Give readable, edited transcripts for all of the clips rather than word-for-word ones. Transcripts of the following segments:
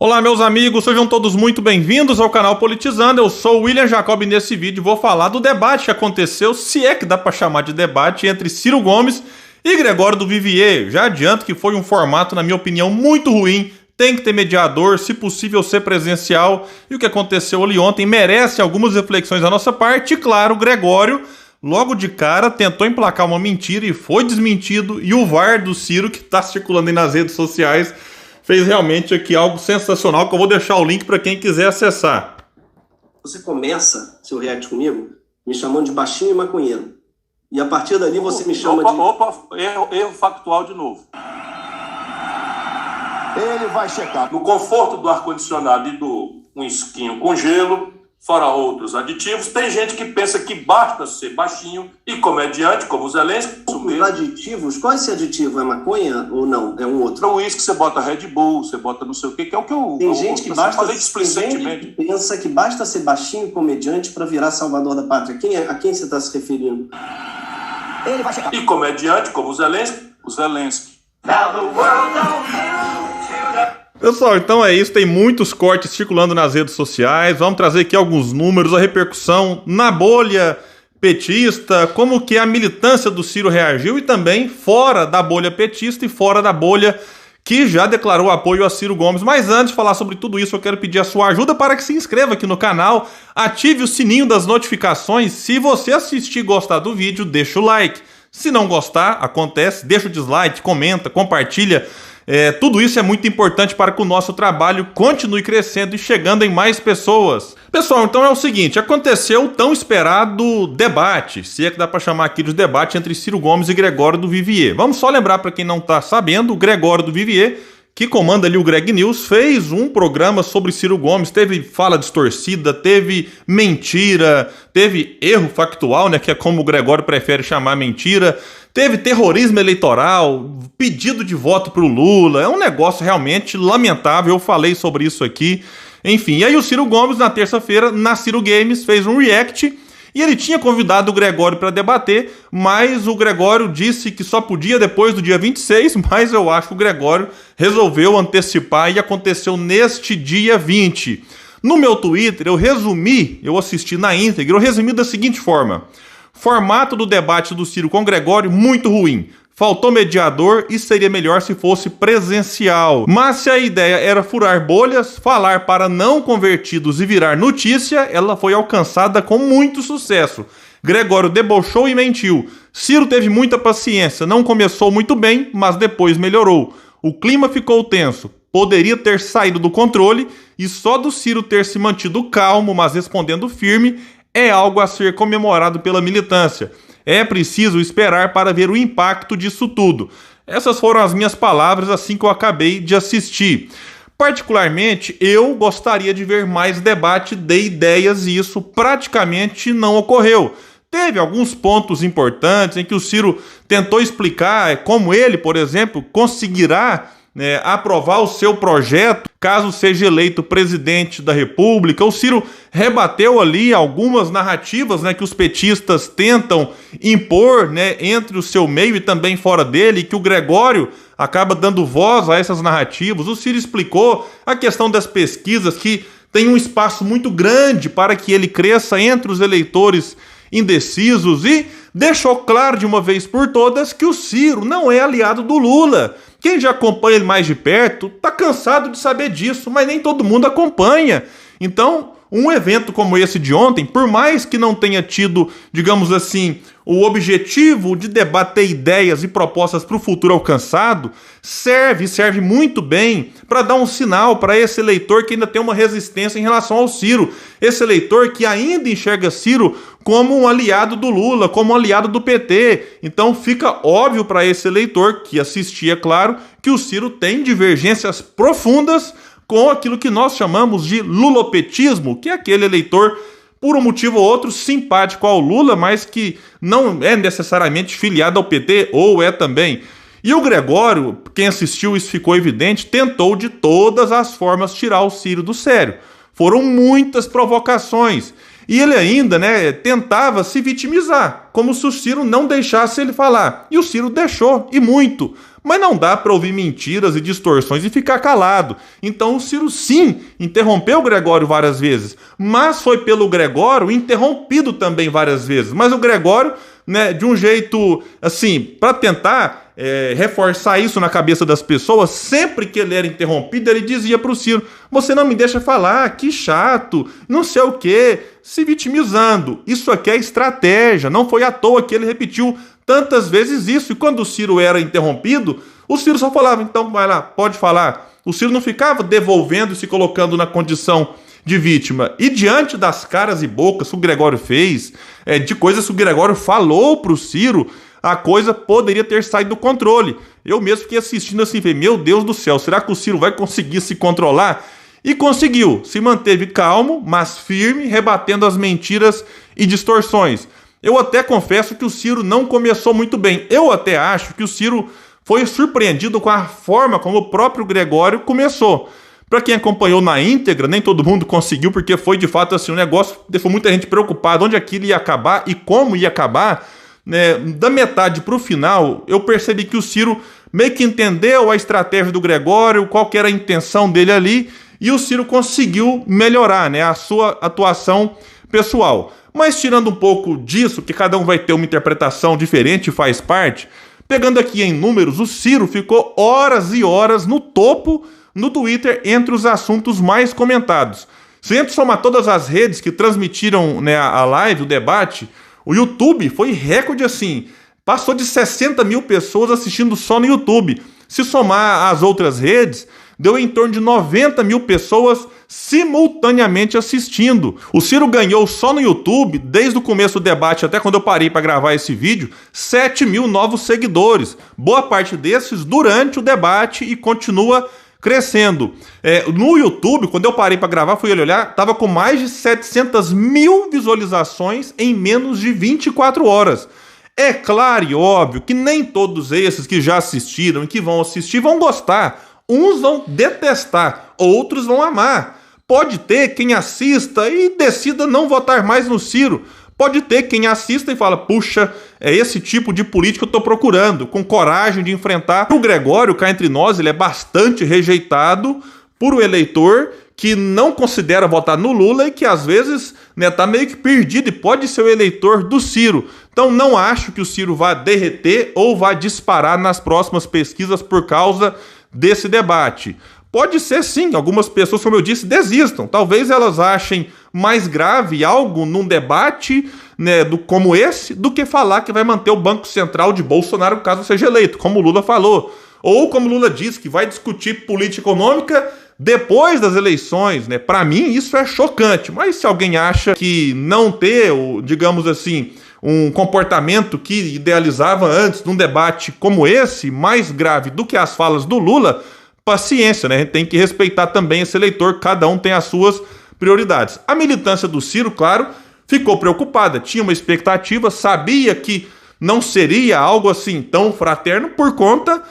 Olá, meus amigos, sejam todos muito bem-vindos ao canal Politizando. Eu sou o William Jacob e nesse vídeo vou falar do debate que aconteceu, se é que dá para chamar de debate, entre Ciro Gomes e Gregório do Vivier. Já adianto que foi um formato, na minha opinião, muito ruim. Tem que ter mediador, se possível ser presencial. E o que aconteceu ali ontem merece algumas reflexões da nossa parte. E claro, o Gregório, logo de cara, tentou emplacar uma mentira e foi desmentido. E o VAR do Ciro, que está circulando aí nas redes sociais, fez realmente aqui algo sensacional, que eu vou deixar o link para quem quiser acessar. Você começa seu react comigo me chamando de baixinho e maconheiro. E a partir dali você me chama erro factual de novo. Ele vai checar. No conforto do ar-condicionado e do whiskinho com gelo, fora outros aditivos, tem gente que pensa que basta ser baixinho e comediante, como o Zelensky. Os aditivos, qual é esse aditivo? É maconha ou não? É um outro? No uísque você bota Red Bull, você bota não sei o que é o que eu... Tem gente que pensa que basta ser baixinho e comediante para virar salvador da pátria. A quem você está se referindo? Ele vai checar. E comediante, como o Zelensky. Pessoal, então é isso, tem muitos cortes circulando nas redes sociais, vamos trazer aqui alguns números, a repercussão na bolha petista, como que a militância do Ciro reagiu e também fora da bolha petista e fora da bolha que já declarou apoio a Ciro Gomes. Mas antes de falar sobre tudo isso, eu quero pedir a sua ajuda para que se inscreva aqui no canal, ative o sininho das notificações. Se você assistir e gostar do vídeo, deixa o like. Se não gostar, acontece, deixa o dislike, comenta, compartilha. Tudo isso é muito importante para que o nosso trabalho continue crescendo e chegando em mais pessoas. Pessoal, então é o seguinte, aconteceu o tão esperado debate, se é que dá para chamar aqui de debate, entre Ciro Gomes e Gregório do Vivier. Vamos só lembrar para quem não está sabendo, o Gregório do Vivier, que comanda ali o Greg News, fez um programa sobre Ciro Gomes, teve fala distorcida, teve mentira, teve erro factual, né, que é como o Gregório prefere chamar mentira, teve terrorismo eleitoral, pedido de voto para o Lula, é um negócio realmente lamentável, eu falei sobre isso aqui, enfim. E aí o Ciro Gomes, na terça-feira, na Ciro Games, fez um react, e ele tinha convidado o Gregório para debater, mas o Gregório disse que só podia depois do dia 26, mas eu acho que o Gregório resolveu antecipar e aconteceu neste dia 20. No meu Twitter, eu assisti na íntegra, eu resumi da seguinte forma: formato do debate do Ciro com o Gregório, muito ruim. Faltou mediador e seria melhor se fosse presencial. Mas se a ideia era furar bolhas, falar para não convertidos e virar notícia, ela foi alcançada com muito sucesso. Gregório debochou e mentiu. Ciro teve muita paciência, não começou muito bem, mas depois melhorou. O clima ficou tenso. Poderia ter saído do controle e só do Ciro ter se mantido calmo, mas respondendo firme, é algo a ser comemorado pela militância. É preciso esperar para ver o impacto disso tudo. Essas foram as minhas palavras assim que eu acabei de assistir. Particularmente, eu gostaria de ver mais debate de ideias e isso praticamente não ocorreu. Teve alguns pontos importantes em que o Ciro tentou explicar como ele, por exemplo, conseguirá aprovar o seu projeto caso seja eleito presidente da República. O Ciro rebateu ali algumas narrativas que os petistas tentam impor entre o seu meio e também fora dele, que o Gregório acaba dando voz a essas narrativas. O Ciro explicou a questão das pesquisas, que tem um espaço muito grande para que ele cresça entre os eleitores indecisos, e deixou claro de uma vez por todas que o Ciro não é aliado do Lula. Quem já acompanha ele mais de perto está cansado de saber disso, mas nem todo mundo acompanha. Então, um evento como esse de ontem, por mais que não tenha tido, digamos assim, o objetivo de debater ideias e propostas para o futuro alcançado, serve muito bem para dar um sinal para esse eleitor que ainda tem uma resistência em relação ao Ciro. Esse eleitor que ainda enxerga Ciro como um aliado do Lula, como um aliado do PT. Então fica óbvio para esse eleitor que assistia, claro, que o Ciro tem divergências profundas com aquilo que nós chamamos de lulopetismo, que é aquele eleitor, por um motivo ou outro, simpático ao Lula, mas que não é necessariamente filiado ao PT, ou é também. E o Gregório, quem assistiu, isso ficou evidente, tentou de todas as formas tirar o Ciro do sério. Foram muitas provocações. E ele ainda, tentava se vitimizar, como se o Ciro não deixasse ele falar. E o Ciro deixou, e muito. Mas não dá para ouvir mentiras e distorções e ficar calado. Então o Ciro sim interrompeu o Gregório várias vezes, mas foi pelo Gregório interrompido também várias vezes. Mas o Gregório, né, de um jeito assim, para tentar reforçar isso na cabeça das pessoas, sempre que ele era interrompido, ele dizia para o Ciro: você não me deixa falar, que chato, não sei o quê, se vitimizando. Isso aqui é estratégia, não foi à toa que ele repetiu tantas vezes isso. E quando o Ciro era interrompido, o Ciro só falava: então vai lá, pode falar. O Ciro não ficava devolvendo e se colocando na condição de vítima. E diante das caras e bocas que o Gregório fez, de coisas que o Gregório falou para o Ciro, a coisa poderia ter saído do controle. Eu mesmo fiquei assistindo assim, falei: meu Deus do céu, será que o Ciro vai conseguir se controlar? E conseguiu, se manteve calmo, mas firme, rebatendo as mentiras e distorções. Eu até confesso que o Ciro não começou muito bem. Eu até acho que o Ciro foi surpreendido com a forma como o próprio Gregório começou. Para quem acompanhou na íntegra, nem todo mundo conseguiu, porque foi de fato assim um negócio, deixou muita gente preocupada onde aquilo ia acabar e como ia acabar. Da metade para o final, eu percebi que o Ciro meio que entendeu a estratégia do Gregório, qual que era a intenção dele ali, e o Ciro conseguiu melhorar, a sua atuação pessoal. Mas tirando um pouco disso, que cada um vai ter uma interpretação diferente e faz parte, pegando aqui em números, o Ciro ficou horas e horas no topo no Twitter entre os assuntos mais comentados. Se a gente somar todas as redes que transmitiram a live, o debate, o YouTube foi recorde assim, passou de 60 mil pessoas assistindo só no YouTube. Se somar as outras redes, deu em torno de 90 mil pessoas simultaneamente assistindo. O Ciro ganhou só no YouTube, desde o começo do debate até quando eu parei para gravar esse vídeo, 7 mil novos seguidores. Boa parte desses durante o debate e continua crescendo. No YouTube, quando eu parei para gravar, fui olhar, estava com mais de 700 mil visualizações em menos de 24 horas. É claro e óbvio que nem todos esses que já assistiram e que vão assistir vão gostar. Uns vão detestar, outros vão amar. Pode ter quem assista e decida não votar mais no Ciro. Pode ter quem assista e fala: puxa, é esse tipo de política que eu estou procurando, com coragem de enfrentar. O Gregório, cá entre nós, ele é bastante rejeitado por um eleitor que não considera votar no Lula e que às vezes tá meio que perdido e pode ser o eleitor do Ciro. Então não acho que o Ciro vá derreter ou vá disparar nas próximas pesquisas por causa desse debate. Pode ser sim, algumas pessoas, como eu disse, desistam. Talvez elas achem mais grave algo num debate como esse do que falar que vai manter o Banco Central de Bolsonaro caso seja eleito, como o Lula falou. Ou como o Lula disse, que vai discutir política econômica depois das eleições. Para mim isso é chocante, mas se alguém acha que não ter, digamos assim, um comportamento que idealizava antes de um debate como esse, mais grave do que as falas do Lula, paciência, A gente tem que respeitar também esse eleitor, cada um tem as suas prioridades. A militância do Ciro, claro, ficou preocupada, tinha uma expectativa, sabia que não seria algo assim tão fraterno por conta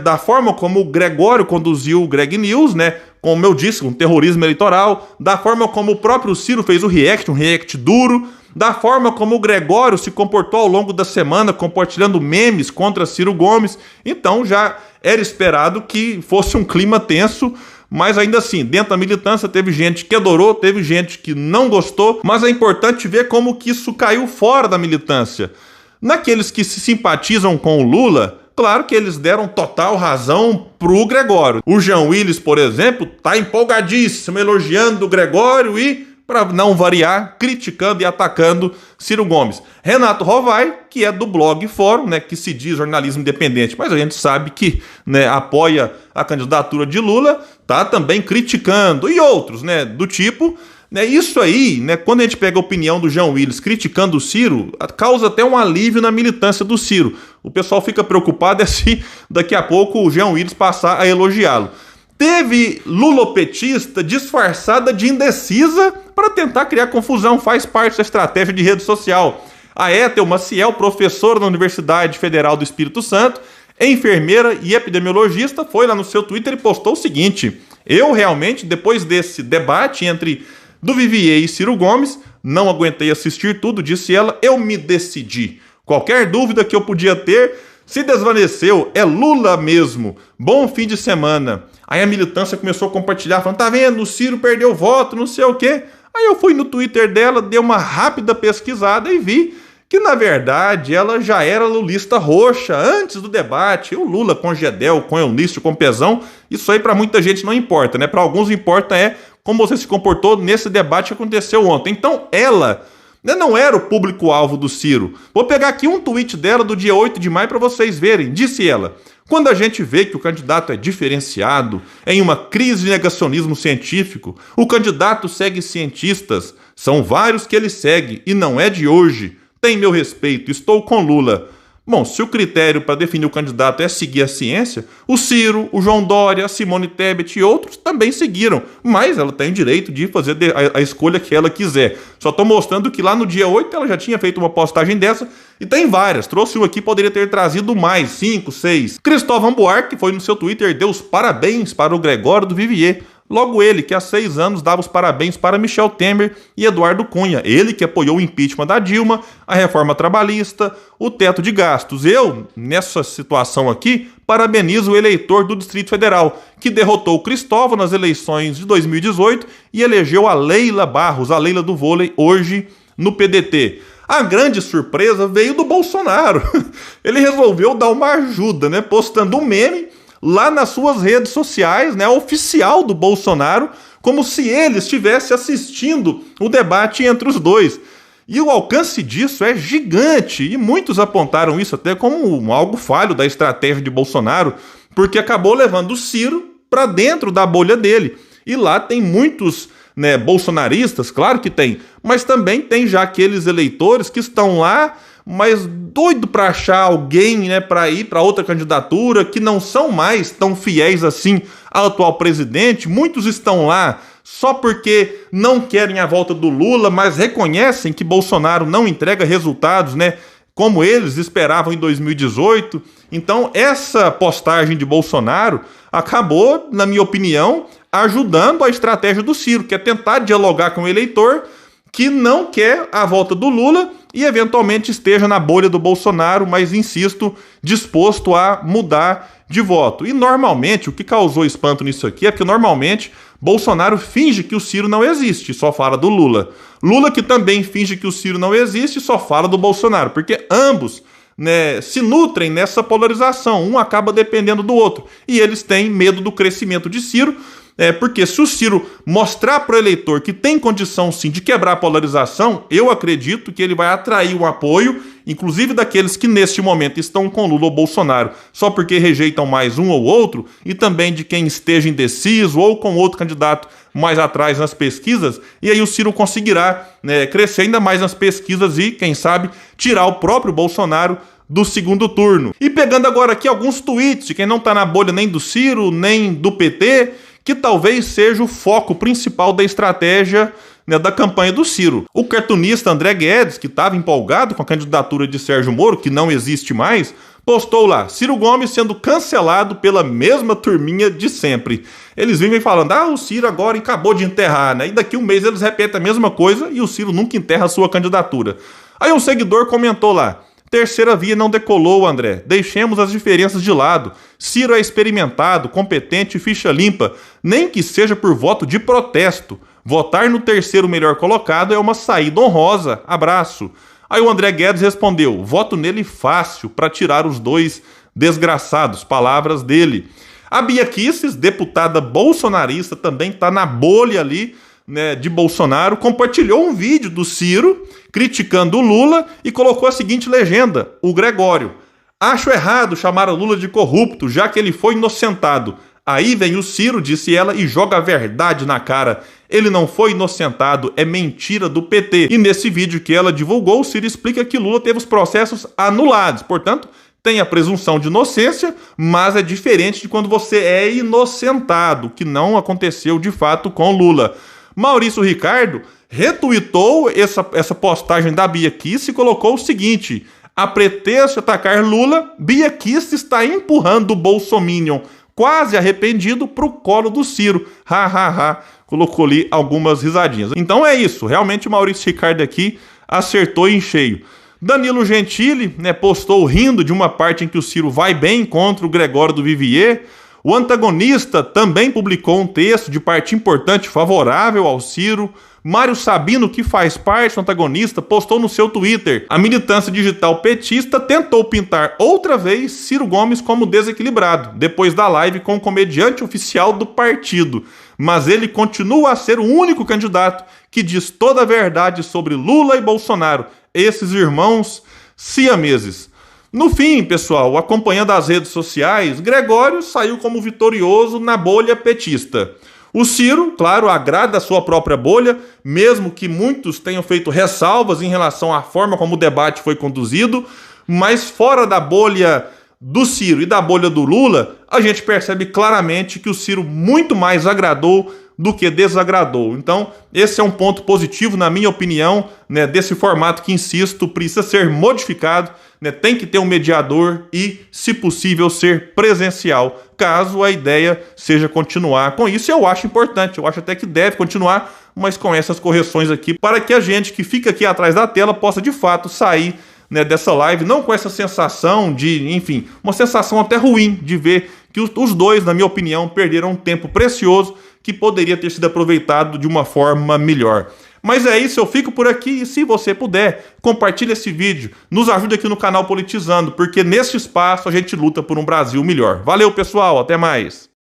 da forma como o Gregório conduziu o Greg News, como eu disse, um terrorismo eleitoral, da forma como o próprio Ciro fez um react duro, da forma como o Gregório se comportou ao longo da semana, compartilhando memes contra Ciro Gomes. Então já era esperado que fosse um clima tenso, mas ainda assim, dentro da militância teve gente que adorou, teve gente que não gostou, mas é importante ver como que isso caiu fora da militância. Naqueles que se simpatizam com o Lula, claro que eles deram total razão pro Gregório. O Jean Willis, por exemplo, tá empolgadíssimo, elogiando o Gregório e, para não variar, criticando e atacando Ciro Gomes. Renato Rovai, que é do blog Fórum, que se diz jornalismo independente, mas a gente sabe que apoia a candidatura de Lula, tá também criticando. E outros, do tipo... Isso aí, quando a gente pega a opinião do Jean Willis criticando o Ciro, causa até um alívio na militância do Ciro. O pessoal fica preocupado se daqui a pouco o Jean Willis passar a elogiá-lo. Teve lulopetista disfarçada de indecisa para tentar criar confusão, faz parte da estratégia de rede social. A Ethel Maciel, professora da Universidade Federal do Espírito Santo, enfermeira e epidemiologista, foi lá no seu Twitter e postou o seguinte: eu realmente, depois desse debate entre do Vivier e Ciro Gomes, não aguentei assistir tudo, disse ela, eu me decidi. Qualquer dúvida que eu podia ter Se desvaneceu, é Lula mesmo. Bom fim de semana. Aí a militância começou a compartilhar, falando, tá vendo, o Ciro perdeu voto, não sei o quê. Aí eu fui no Twitter dela, dei uma rápida pesquisada e vi que, na verdade, ela já era lulista roxa antes do debate. O Lula com Gedel, com Eunício, com Pezão, isso aí pra muita gente não importa, né? Pra alguns importa é como você se comportou nesse debate que aconteceu ontem. Então ela não era o público-alvo do Ciro. Vou pegar aqui um tweet dela do dia 8 de maio para vocês verem. Disse ela: quando a gente vê que o candidato é diferenciado, em uma crise de negacionismo científico, o candidato segue cientistas, são vários que ele segue e não é de hoje. Tem meu respeito, estou com Lula. Bom, se o critério para definir o candidato é seguir a ciência, o Ciro, o João Dória, a Simone Tebet e outros também seguiram, mas ela tem o direito de fazer a escolha que ela quiser. Só estou mostrando que lá no dia 8 ela já tinha feito uma postagem dessa e tem várias. Trouxe um aqui, poderia ter trazido mais, 5, 6. Cristóvão Buarque foi no seu Twitter, deu os parabéns para o Gregório do Vivier. Logo ele, que há 6 anos dava os parabéns para Michel Temer e Eduardo Cunha. Ele que apoiou o impeachment da Dilma, a reforma trabalhista, o teto de gastos. Eu, nessa situação aqui, parabenizo o eleitor do Distrito Federal, que derrotou o Cristóvão nas eleições de 2018 e elegeu a Leila Barros, a Leila do vôlei, hoje no PDT. A grande surpresa veio do Bolsonaro. Ele resolveu dar uma ajuda, né, postando um meme lá nas suas redes sociais, né, oficial do Bolsonaro, como se ele estivesse assistindo o debate entre os dois. E o alcance disso é gigante, e muitos apontaram isso até como algo falho da estratégia de Bolsonaro, porque acabou levando o Ciro para dentro da bolha dele. E lá tem muitos, né, bolsonaristas, claro que tem, mas também tem já aqueles eleitores que estão lá, mas doido para achar alguém, né, para ir para outra candidatura, que não são mais tão fiéis assim ao atual presidente. Muitos estão lá só porque não querem a volta do Lula, mas reconhecem que Bolsonaro não entrega resultados, né, como eles esperavam em 2018. Então essa postagem de Bolsonaro acabou, na minha opinião, ajudando a estratégia do Ciro, que é tentar dialogar com o eleitor que não quer a volta do Lula e eventualmente esteja na bolha do Bolsonaro, mas, insisto, disposto a mudar de voto. E normalmente, o que causou espanto nisso aqui é porque normalmente Bolsonaro finge que o Ciro não existe, só fala do Lula. Lula que também finge que o Ciro não existe, só fala do Bolsonaro, porque ambos, né, se nutrem nessa polarização, um acaba dependendo do outro, e eles têm medo do crescimento de Ciro, porque se o Ciro mostrar para o eleitor que tem condição sim de quebrar a polarização, eu acredito que ele vai atrair o apoio, inclusive daqueles que neste momento estão com Lula ou Bolsonaro, só porque rejeitam mais um ou outro, e também de quem esteja indeciso ou com outro candidato mais atrás nas pesquisas, e aí o Ciro conseguirá, né, crescer ainda mais nas pesquisas e, quem sabe, tirar o próprio Bolsonaro do segundo turno. E pegando agora aqui alguns tweets de quem não está na bolha nem do Ciro, nem do PT, que talvez seja o foco principal da estratégia, né, da campanha do Ciro. O cartunista André Guedes, que estava empolgado com a candidatura de Sérgio Moro, que não existe mais, postou lá: Ciro Gomes sendo cancelado pela mesma turminha de sempre. Eles vivem falando, o Ciro agora acabou de enterrar, né? E daqui um mês eles repetem a mesma coisa e o Ciro nunca enterra a sua candidatura. Aí um seguidor comentou lá: terceira via não decolou, André. Deixemos as diferenças de lado. Ciro é experimentado, competente e ficha limpa, nem que seja por voto de protesto. Votar no terceiro melhor colocado é uma saída honrosa. Abraço. Aí o André Guedes respondeu: voto nele fácil para tirar os dois desgraçados. Palavras dele. A Bia Kicis, deputada bolsonarista, também está na bolha ali, né, de Bolsonaro, compartilhou um vídeo do Ciro criticando o Lula e colocou a seguinte legenda: o Gregório: acho errado chamar o Lula de corrupto, já que ele foi inocentado. Aí vem o Ciro, disse ela, e joga a verdade na cara. Ele não foi inocentado, é mentira do PT. E nesse vídeo que ela divulgou, o Ciro explica que Lula teve os processos anulados, portanto, tem a presunção de inocência, mas é diferente de quando você é inocentado, que não aconteceu de fato com Lula. Maurício Ricardo retuitou essa postagem da Bia Kicis e colocou o seguinte: a pretexto de atacar Lula, Bia Kicis está empurrando o bolsominion quase arrependido pro colo do Ciro. Ha, ha, ha. Colocou ali algumas risadinhas. Então é isso, realmente o Maurício Ricardo aqui acertou em cheio. Danilo Gentili, né, postou rindo de uma parte em que o Ciro vai bem contra o Gregório do Vivier. O Antagonista também publicou um texto de parte importante favorável ao Ciro. Mário Sabino, que faz parte do Antagonista, postou no seu Twitter: a militância digital petista tentou pintar outra vez Ciro Gomes como desequilibrado, depois da live com o comediante oficial do partido. Mas ele continua a ser o único candidato que diz toda a verdade sobre Lula e Bolsonaro, esses irmãos siameses. No fim, pessoal, acompanhando as redes sociais, Gregório saiu como vitorioso na bolha petista. O Ciro, claro, agrada a sua própria bolha, mesmo que muitos tenham feito ressalvas em relação à forma como o debate foi conduzido, mas fora da bolha do Ciro e da bolha do Lula, a gente percebe claramente que o Ciro muito mais agradou do que desagradou. Então, esse é um ponto positivo, na minha opinião, né, desse formato que, insisto, precisa ser modificado, né, tem que ter um mediador e, se possível, ser presencial, caso a ideia seja continuar com isso. Eu acho importante, eu acho até que deve continuar, mas com essas correções aqui, para que a gente que fica aqui atrás da tela possa, de fato, sair, né, dessa live, não com essa sensação de, enfim, uma sensação até ruim de ver que os dois, na minha opinião, perderam um tempo precioso que poderia ter sido aproveitado de uma forma melhor. Mas é isso, eu fico por aqui e, se você puder, compartilhe esse vídeo, nos ajude aqui no canal Politizando, porque neste espaço a gente luta por um Brasil melhor. Valeu, pessoal, até mais!